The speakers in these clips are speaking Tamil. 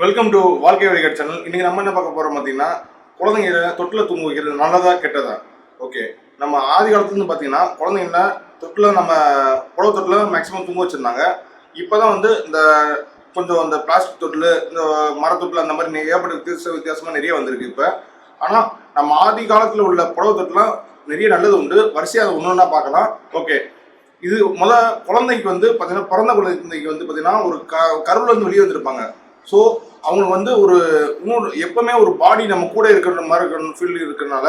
வெல்கம் டு வாழ்க்கை வழிகாட்டு சேனல். இன்னைக்கு நம்ம என்ன பார்க்க போறோம் பார்த்தீங்கன்னா, குழந்தைங்க தொட்டில் தூங்க வைக்கிறது நல்லதா கெட்டதா? ஓகே, நம்ம ஆதி காலத்துலேருந்து பார்த்தீங்கன்னா குழந்தைங்கள தொட்டில் நம்ம புடவை தொட்டில் மேக்ஸிமம் தூங்க வச்சுருந்தாங்க. இப்போ தான் வந்து இந்த கொஞ்சம் அந்த பிளாஸ்டிக் தொட்டில், இந்த மரத்தொட்டில் அந்த மாதிரி ஏகப்பட்ட வித்தியாசமாக நிறைய வந்திருக்கு இப்போ. ஆனால் நம்ம ஆதி காலத்தில் உள்ள புடவை தொட்டிலாம் நிறைய நல்லது உண்டு. வரிசையாக அதை ஒன்று ஒன்றா பார்க்கலாம். ஓகே, இது குழந்தைக்கு வந்து பார்த்தீங்கன்னா, பிறந்த குழந்தைக்கு வந்து பார்த்தீங்கன்னா ஒரு கருவில் வந்து வெளியே வந்திருப்பாங்க. ஸோ அவங்களுக்கு வந்து ஒரு இன்னொரு எப்பவுமே ஒரு பாடி நம்ம கூட இருக்கிற மாதிரி இருக்கிற ஃபீல் இருக்கிறதுனால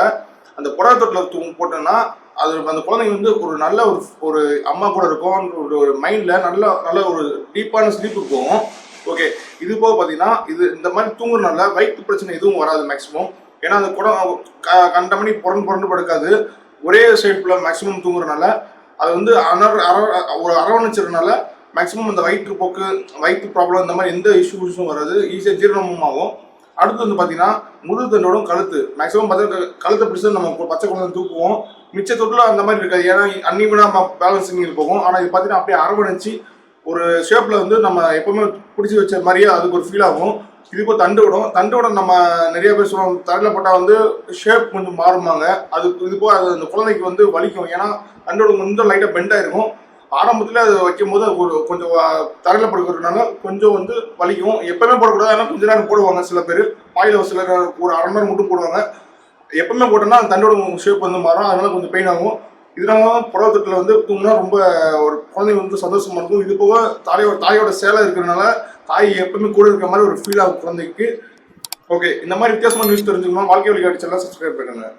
அந்த புடவை தொட்டில் போட்டோம்னா அது அந்த குழந்தைங்க வந்து ஒரு நல்ல ஒரு அம்மா கூட இருக்கும், ஒரு மைண்டில் நல்ல நல்ல ஒரு டீப்பான ஸ்லீப்புக்கு போகும். ஓகே, இது போக பார்த்தீங்கன்னா இது இந்த மாதிரி தூங்குறதுனால வயிற்று பிரச்சனை எதுவும் வராது மேக்ஸிமம். ஏன்னா அந்த கண்ட மணி புரண்டு படுக்காது, ஒரே ஷேப்பில் மேக்ஸிமம் தூங்குறதுனால அது வந்து ஒரு அரவணைச்சதுனால மேக்ஸிமம் இந்த வயிற்றுப்போக்கு, வயிற்று ப்ராப்ளம் இந்த மாதிரி எந்த இஷ்யூஸும் வராது, ஈஸியாக ஜீரணமும் ஆகும். அடுத்து வந்து பார்த்தீங்கன்னா முதுகுத்தண்டோட கழுத்து மேக்ஸிமம் பார்த்தீங்கன்னா கழுத்தை பிடிச்சி நம்ம பச்சை குழந்தை தூக்குவோம். மிச்ச தொட்டில் அந்த மாதிரி இருக்காது, ஏன்னா அன்னிவனாக பேலன்சிங் போகும். ஆனால் இது பார்த்தீங்கன்னா அப்படியே அரவணைச்சு ஒரு ஷேப்பில் வந்து நம்ம எப்போவுமே பிடிச்சி வச்ச மாதிரியே அதுக்கு ஒரு ஃபீல் ஆகும். இது இப்போ தண்டோட நம்ம நிறைய பேர் சொல்லுவாங்க, தரையில் போட்டால் வந்து ஷேப் கொஞ்சம் மாறுமாங்க. இது போக அது அந்த குழந்தைக்கு வந்து வலிக்கும், ஏன்னா தண்டோட கொஞ்சம் லைட்டாக பெண்டாக இருக்கும். ஆரம்பத்தில் அது வைக்கும் போது ஒரு கொஞ்சம் தரையில் படுக்கிறதுனால கொஞ்சம் வந்து வலிக்கும். எப்பவுமே போடக்கூடாது, ஆனால் கொஞ்ச நேரம் போடுவாங்க சில பேர். பாயில் சில ஒரு அரை மணி நேரம் மட்டும் போடுவாங்க. எப்பவுமே போட்டோம்னா அந்த தண்டோட ஷேப் வந்து மாறும், அதனால கொஞ்சம் பெயின் ஆகும். இதனால புடவை தொட்டில் வந்து தூங்கினா ரொம்ப ஒரு குழந்தைங்க வந்து சந்தோஷமா இருக்கும். இது போக தாயோட சேலை இருக்கிறதுனால தாய் எப்பவுமே கூட இருக்கிற மாதிரி ஒரு ஃபீல் ஆகும் குழந்தைக்கு. ஓகே, இந்த மாதிரி வித்தியாசமான நியூஸ் தெரிஞ்சுக்கணும் வாழ்க்கை வழிகாட்டி சேனலை சப்ஸ்கிரைப் பண்ணுங்க.